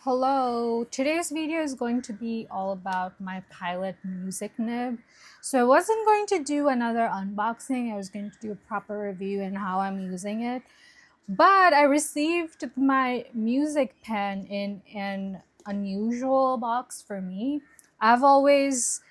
Hello, today's video is going to be all about my Pilot music nib. So I wasn't going to do another unboxing, I was going to do a proper review and how I'm using it. But I received my music pen in an unusual box for me. I've always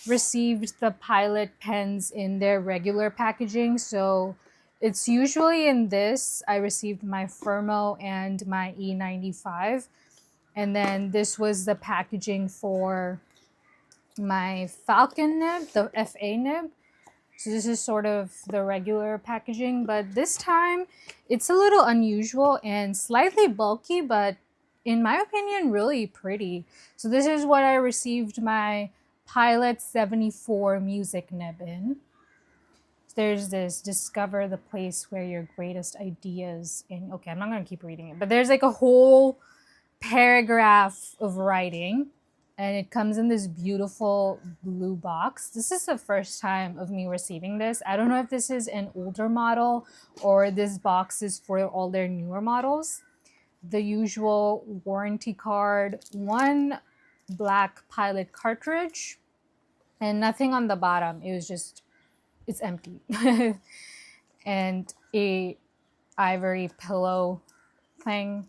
received the Pilot pens in their regular packaging, so it's usually in this. I received my Firmo and my E95. And then this was the packaging for my Falcon nib, the FA nib. So this is sort of the regular packaging, but this time it's a little unusual and slightly bulky, but in my opinion, really pretty. So this is what I received my Pilot 74 music nib in. There's this discover the place where your greatest ideas in. Okay, I'm not going to keep reading it, but there's like a whole paragraph of writing, and it comes in this beautiful blue box. This is the first time of me receiving this. I don't know if this is an older model or this box is for all their newer models. The usual warranty card, one black Pilot cartridge, and nothing on the bottom. It's empty. And a ivory pillow thing.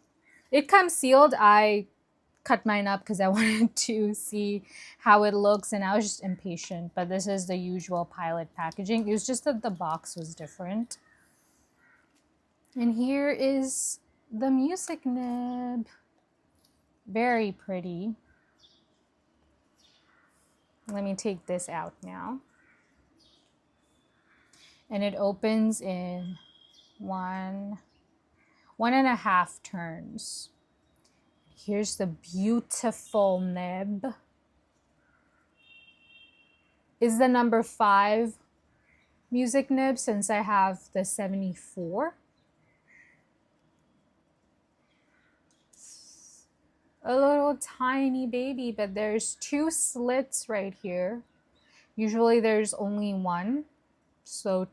It comes sealed. I cut mine up because I wanted to see how it looks, and I was just impatient. But this is the usual Pilot packaging. It was just that the box was different. And here is the music nib. Very pretty. Let me take this out now. And it opens in one and a half turns. Here's the beautiful nib. Is the number 5 music nib since I have the 74. A little tiny baby, but there's 2 slits right here. Usually there's only one, so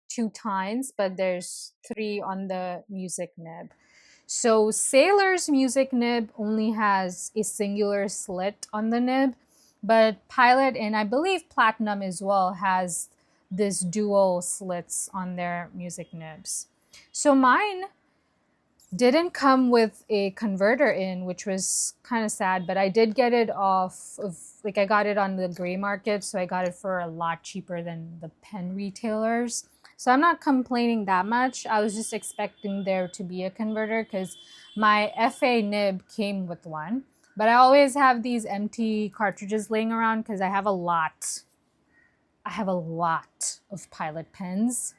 2 tines, but there's 3 on the music nib. So Sailor's music nib only has a singular slit on the nib, but Pilot and I believe Platinum as well has this dual slits on their music nibs. So mine didn't come with a converter in, which was kind of sad, but I did get it off of, like, I got it on the gray market, so I got it for a lot cheaper than the pen retailers. So I'm not complaining that much. I was just expecting there to be a converter because my FA nib came with one. But I always have these empty cartridges laying around because I have a lot. I have a lot of Pilot pens.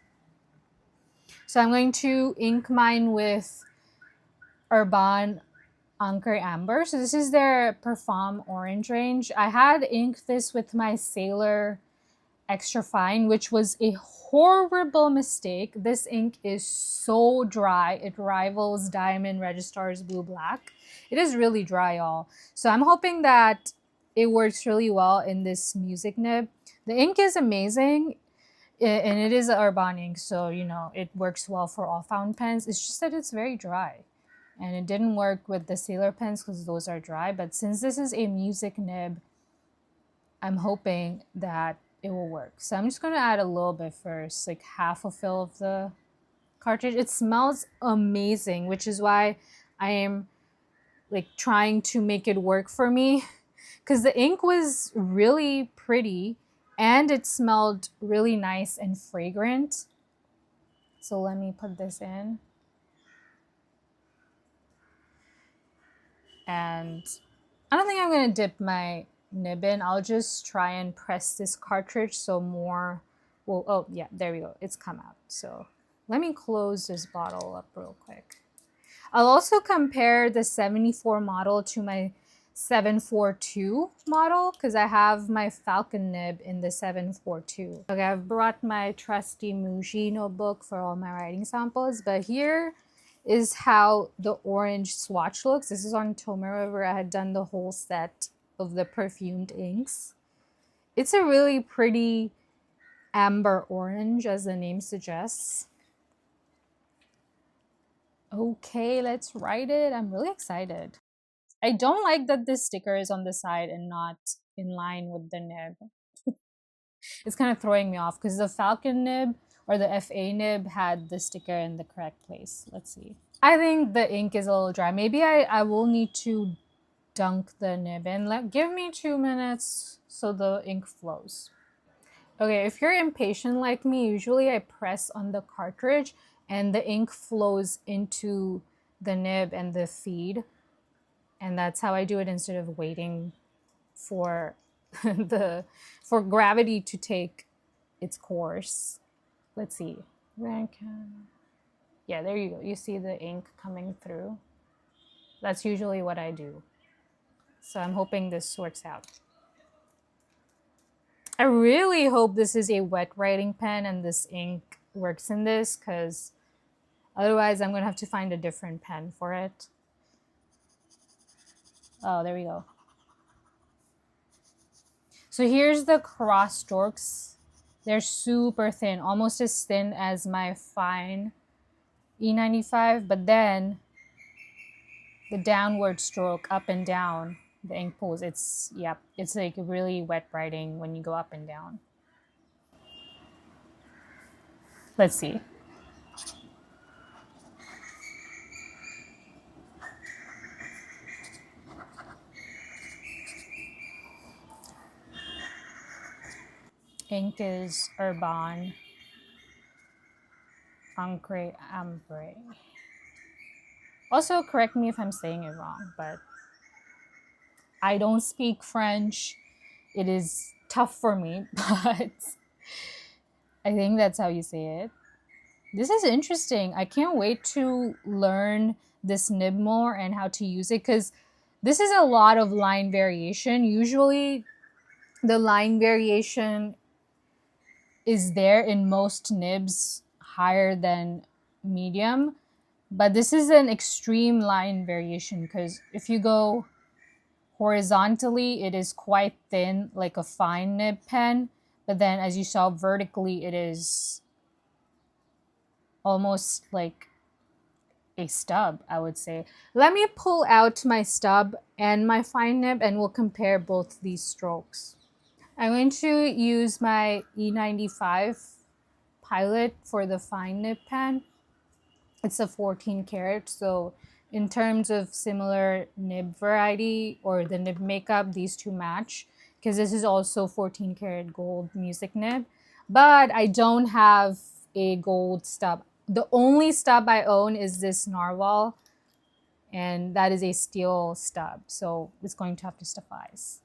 So I'm going to ink mine with Urban Anchor Amber. So this is their Parfum Orange range. I had inked this with my Sailor Extra Fine, which was a horrible mistake. This ink is so dry. It rivals Diamond Registrar's Blue Black. It is really dry, y'all. So I'm hoping that it works really well in this music nib. The ink is amazing, and it is Urban ink, so you know it works well for all fountain pens. It's just that it's very dry. And it didn't work with the Sailor pens because those are dry. But since this is a music nib, I'm hoping that it will work. So I'm just going to add a little bit first, like half a fill of the cartridge. It smells amazing, which is why I am like trying to make it work for me, because the ink was really pretty and it smelled really nice and fragrant. So let me put this in. And I don't think I'm going to dip my nib in. I'll just try and press this cartridge so more will, oh yeah, there we go. It's come out. So let me close this bottle up real quick. I'll also compare the 74 model to my 742 model because I have my Falcon nib in the 742. Okay, I've brought my trusty Muji notebook for all my writing samples, but here is how the orange swatch looks. This is on Toma River. I had done the whole set of the perfumed inks. It's a really pretty amber orange, as the name suggests. Okay, let's write it. I'm really excited. I don't like that this sticker is on the side and not in line with the nib. It's kind of throwing me off because the Falcon nib or the FA nib had the sticker in the correct place. Let's see. I think the ink is a little dry. Maybe I will need to dunk the nib in. Give me 2 minutes so the ink flows. Okay, if you're impatient like me, usually I press on the cartridge and the ink flows into the nib and the feed. And that's how I do it instead of waiting for for gravity to take its course. Let's see. Yeah, there you go. You see the ink coming through. That's usually what I do. So I'm hoping this works out. I really hope this is a wet writing pen and this ink works in this, because otherwise I'm going to have to find a different pen for it. Oh, there we go. So here's the cross strokes. They're super thin, almost as thin as my fine E95, but then the downward stroke up and down, the ink pulls, it's like really wet writing when you go up and down. Let's see. Ink is Urban Ancre Ambre. Also, correct me if I'm saying it wrong, but I don't speak French. It is tough for me, but I think that's how you say it. This is interesting. I can't wait to learn this nib more and how to use it, because this is a lot of line variation. Usually the line variation is there in most nibs higher than medium, but this is an extreme line variation, because if you go horizontally it is quite thin like a fine nib pen, but then as you saw vertically it is almost like a stub, I would say. Let me pull out my stub and my fine nib and we'll compare both these strokes. I'm going to use my E95 Pilot for the fine nib pen. It's a 14 karat, so in terms of similar nib variety or the nib makeup, these two match, because this is also 14 karat gold music nib. But I don't have a gold stub. The only stub I own is this narwhal, and that is a steel stub, so it's going to have to suffice.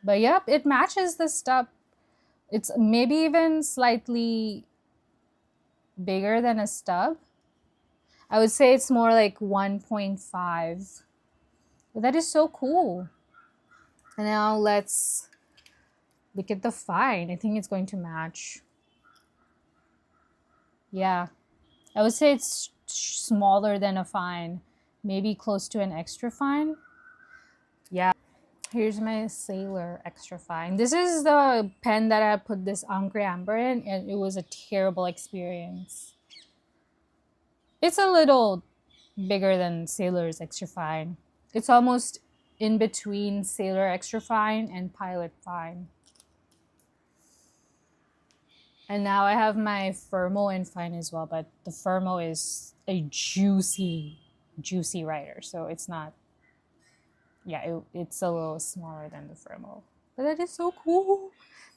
But yep, it matches the stub. It's maybe even slightly bigger than a stub. I would say it's more like 1.5. But that is so cool. And now let's look at the fine. I think it's going to match. Yeah, I would say it's smaller than a fine, maybe close to an extra fine. Yeah, here's my Sailor extra fine. This is the pen that I put this Ancre Amber in, and it was a terrible experience. It's a little bigger than Sailor's extra fine. It's almost in between Sailor extra fine and Pilot fine. And now I have my Firmo and fine as well, but the Firmo is a juicy writer, so it's not, yeah, it's a little smaller than the Firmo. But that is so cool.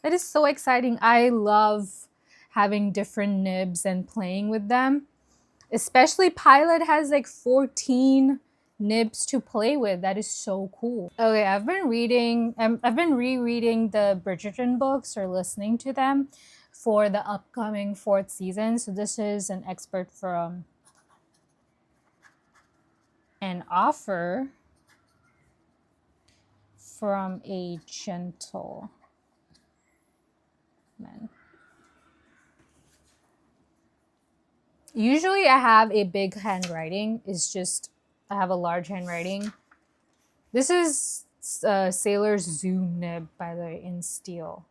That is so exciting. I love having different nibs and playing with them. Especially Pilot has like 14 nibs to play with. That is so cool. Okay, I've been reading, I've been rereading the Bridgerton books or listening to them for the upcoming 4th season. So this is an expert from an offer from a gentleman. Usually I have a big handwriting. It's just I have a large handwriting. This is Sailor's Zoom nib, by the way, in steel.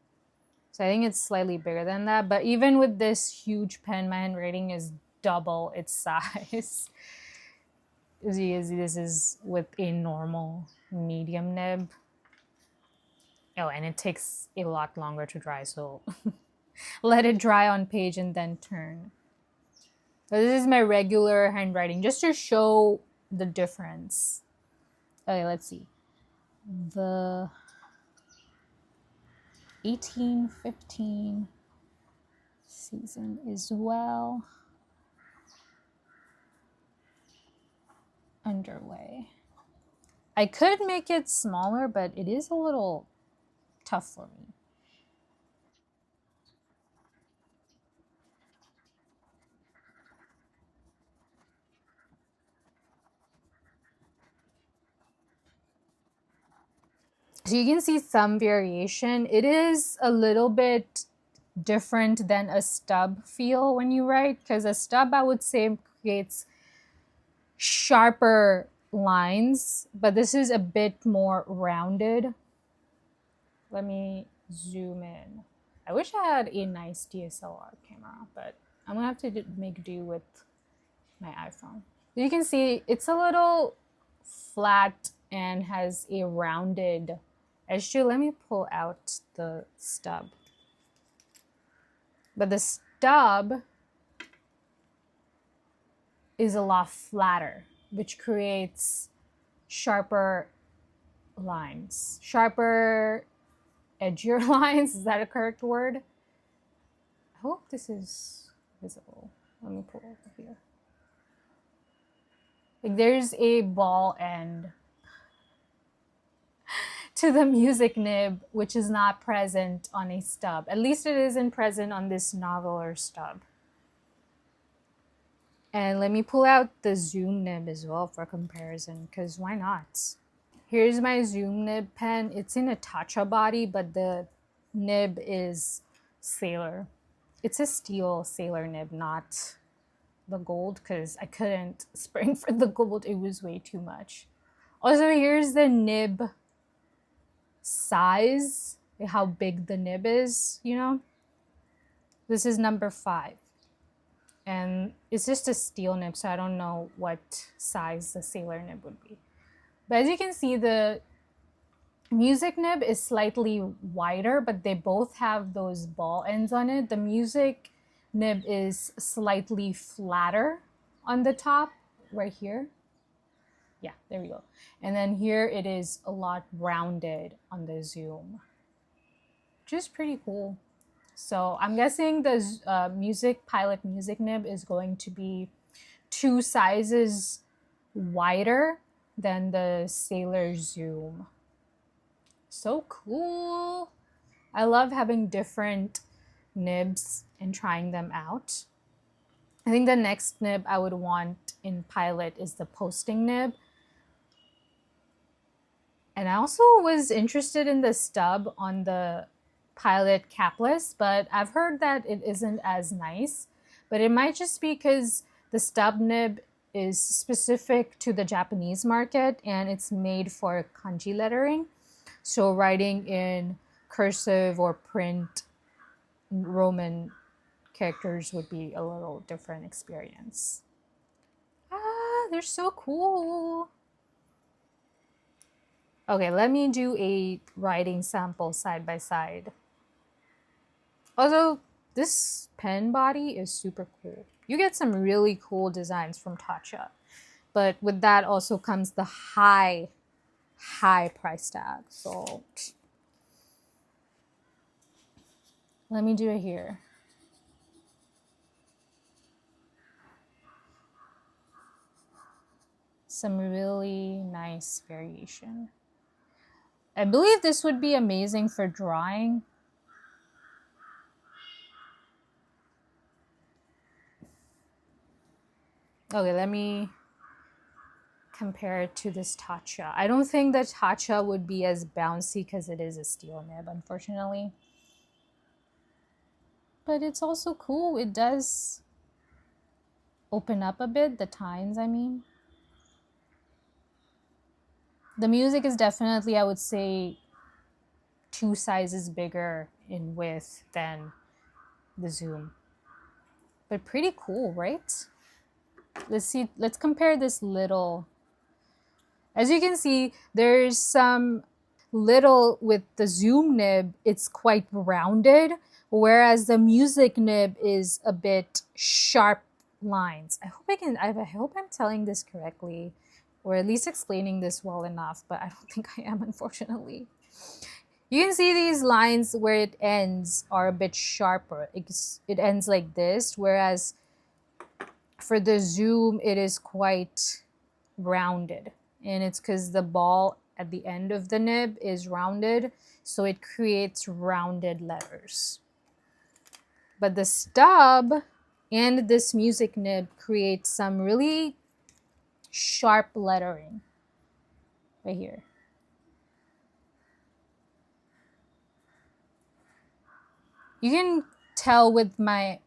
So I think it's slightly bigger than that. But even with this huge pen, my handwriting is double its size. As you can see, this is with a normal medium nib. Oh, and it takes a lot longer to dry, so let it dry on page and then turn. So this is my regular handwriting, just to show the difference. Okay, let's see. The 1815 season is well underway. I could make it smaller, but it is a little tough for me. So you can see some variation. It is a little bit different than a stub feel when you write, because a stub, I would say, creates sharper lines, but this is a bit more rounded. Let me zoom in. I wish I had a nice DSLR camera, but I'm gonna have to make do with my iPhone. You can see it's a little flat and has a rounded edge to. Let me pull out the stub. But the stub is a lot flatter, which creates sharper lines. Sharper, edgier lines. Is that a correct word? I hope this is visible. Let me pull over here. Like, there's a ball end to the music nib, which is not present on a stub. At least it isn't present on this Nahvalur Stub. And let me pull out the zoom nib as well for comparison, because why not? Here's my zoom nib pen. It's in a Tatcha body, but the nib is Sailor. It's a steel Sailor nib, not the gold, because I couldn't spring for the gold. It was way too much. Also, here's the nib size, how big the nib is, you know. This is number 5. And it's just a steel nib, so I don't know what size the Sailor nib would be. But as you can see, the music nib is slightly wider, but they both have those ball ends on it. The music nib is slightly flatter on the top, right here. Yeah, there we go. And then here it is a lot rounded on the zoom, which is pretty cool. So I'm guessing the Pilot music nib is going to be 2 sizes wider than the Sailor zoom. So cool. I love having different nibs and trying them out. I think the next nib I would want in Pilot is the posting nib. And I also was interested in the stub on the Pilot capless, but I've heard that it isn't as nice. But it might just be because the stub nib is specific to the Japanese market and it's made for kanji lettering. So writing in cursive or print Roman characters would be a little different experience. Ah, they're so cool. Okay, let me do a writing sample side by side. Also, this pen body is super cool. You get some really cool designs from Tatcha. But with that also comes the high price tag. So let me do it here. Some really nice variation. I believe this would be amazing for drawing. Okay, let me compare it to this Tatcha. I don't think that Tatcha would be as bouncy because it is a steel nib, unfortunately. But it's also cool. It does open up a bit, the tines, I mean. The music is definitely, I would say, 2 sizes bigger in width than the zoom. but pretty cool, right? Let's see, let's compare this little. As you can see, there's some little with the zoom nib, it's quite rounded, whereas the music nib is a bit sharp lines. I hope I'm telling this correctly, or at least explaining this well enough, but I don't think I am, unfortunately. You can see these lines where it ends are a bit sharper. It ends like this, whereas for the zoom, it is quite rounded. And it's because the ball at the end of the nib is rounded, so it creates rounded letters. But the stub and this music nib create some really sharp lettering right here. You can tell with my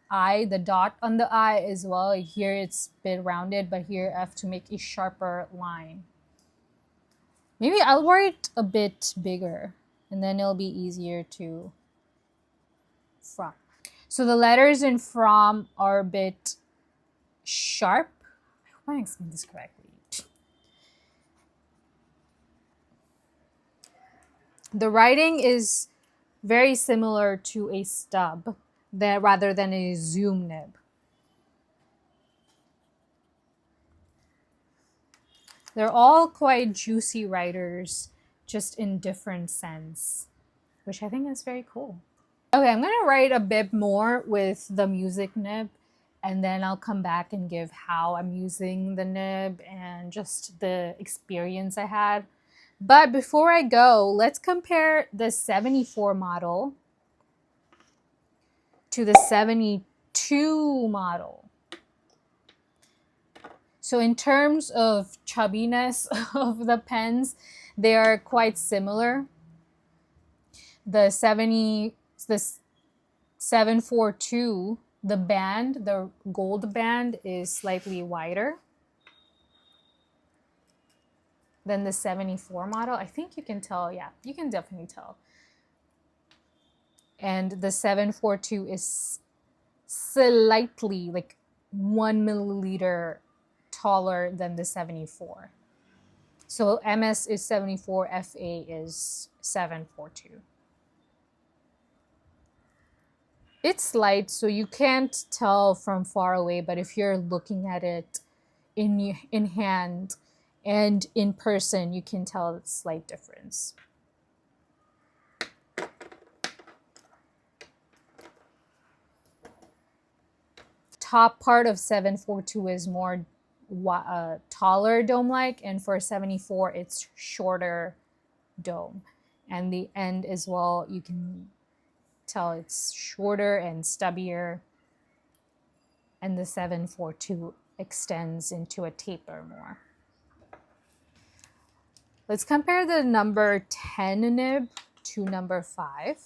eye, the dot on the eye as well. Here it's a bit rounded, but here I have to make a sharper line. Maybe I'll write a bit bigger, and then it'll be easier to from. So the letters in from are a bit sharp. I hope I explained this correctly. The writing is very similar to a stub rather than a zoom nib. They're all quite juicy writers, just in different sense, which I think is very cool. Okay, I'm gonna write a bit more with the music nib, and then I'll come back and give how I'm using the nib and just the experience I had. But before I go, let's compare the 74 model to the 72 model. So in terms of chubbiness of the pens, they are quite similar. The 742, the band, the gold band is slightly wider than the 74 model. I think you can tell, yeah, you can definitely tell. And the 742 is slightly, like 1 milliliter taller than the 74. So MS is 74, FA is 742. It's light, so you can't tell from far away, but if you're looking at it in hand and in person, you can tell a slight difference. Top part of 742 is more taller dome-like, and for 74 it's shorter dome, and the end as well, you can tell it's shorter and stubbier, and the 742 extends into a taper more. Let's compare the number 10 nib to number 5.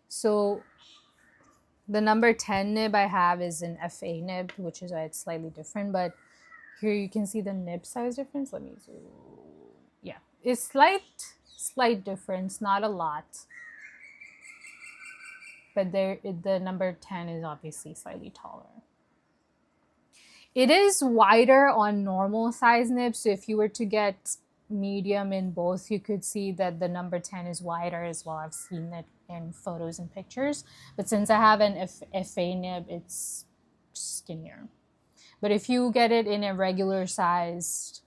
So the number 10 nib I have is an FA nib, which is why it's slightly different, but here you can see the nib size difference. Let me zoom. Yeah, it's slight difference, not a lot. But the number 10 is obviously slightly taller. It is wider on normal size nibs, so if you were to get medium in both, you could see that the number 10 is wider as well. I've seen it in photos and pictures, but since I have an FA nib, it's skinnier. But if you get it in a regular sized,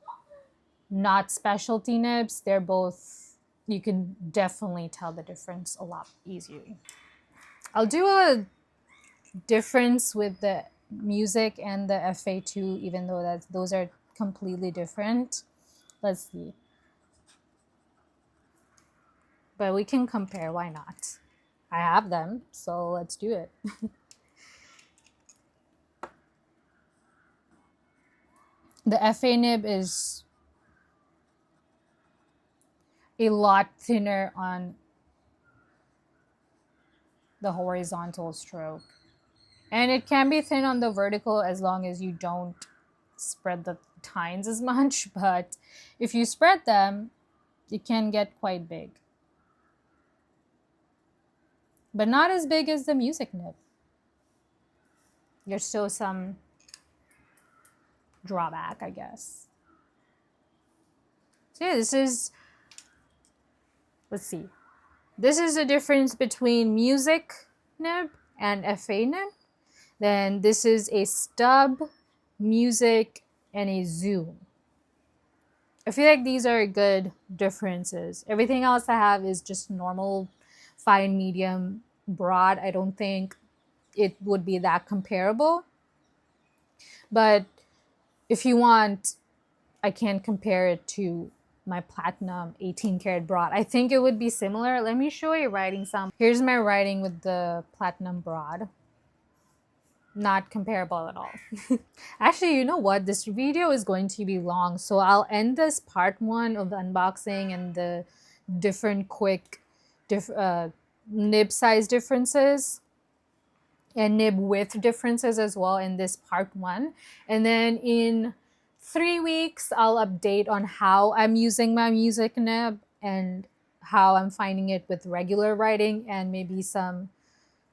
not specialty nibs, they're both, you can definitely tell the difference a lot easier. I'll do a difference with the music and the FA2, even though those are completely different. Let's see. But we can compare, why not? I have them, so let's do it. The FA nib is a lot thinner on the horizontal stroke. And it can be thin on the vertical as long as you don't spread the tines as much, but if you spread them, it can get quite big. But not as big as the music nib. There's still some drawback, I guess. So yeah, this is, let's see. This is the difference between music nib and FA nib. Then this is a stub, music, and a zoom. I feel like these are good differences. Everything else I have is just normal, fine, medium, broad. I don't think it would be that comparable. But if you want, I can compare it to my platinum 18 karat broad. I think it would be similar. Let me show you writing sample. Here's my writing with the platinum broad. Not comparable at all. Actually, you know what? This video is going to be long, so I'll end this part 1 of the unboxing and the different quick nib size differences and nib width differences as well in this part 1. And then in 3 weeks, I'll update on how I'm using my music nib and how I'm finding it with regular writing, and maybe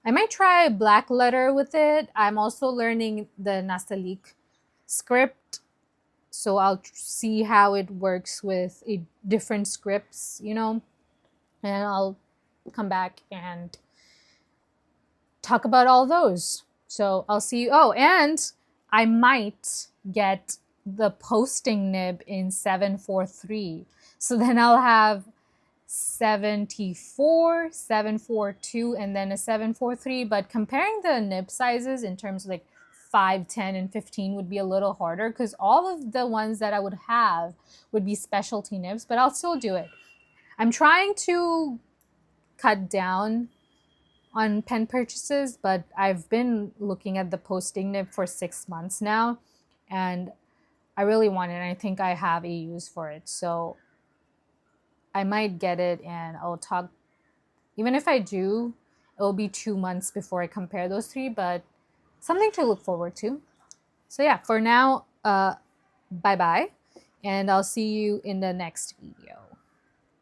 I might try black letter with it. I'm also learning the Nastaliq script, so I'll see how it works with different scripts, you know, and I'll come back and talk about all those. So I'll see you. Oh, and I might get the posting nib in 743. So then I'll have 74, 742, and then a 743. But comparing the nib sizes in terms of like 5, 10, and 15 would be a little harder because all of the ones that I would have would be specialty nibs, but I'll still do it. I'm trying to cut down on pen purchases, but I've been looking at the posting nib for 6 months now, and I really want it, and I think I have a use for it. So I might get it, and I'll talk. Even if I do, it'll be 2 months before I compare those 3, but something to look forward to. So yeah, for now, bye-bye, and I'll see you in the next video.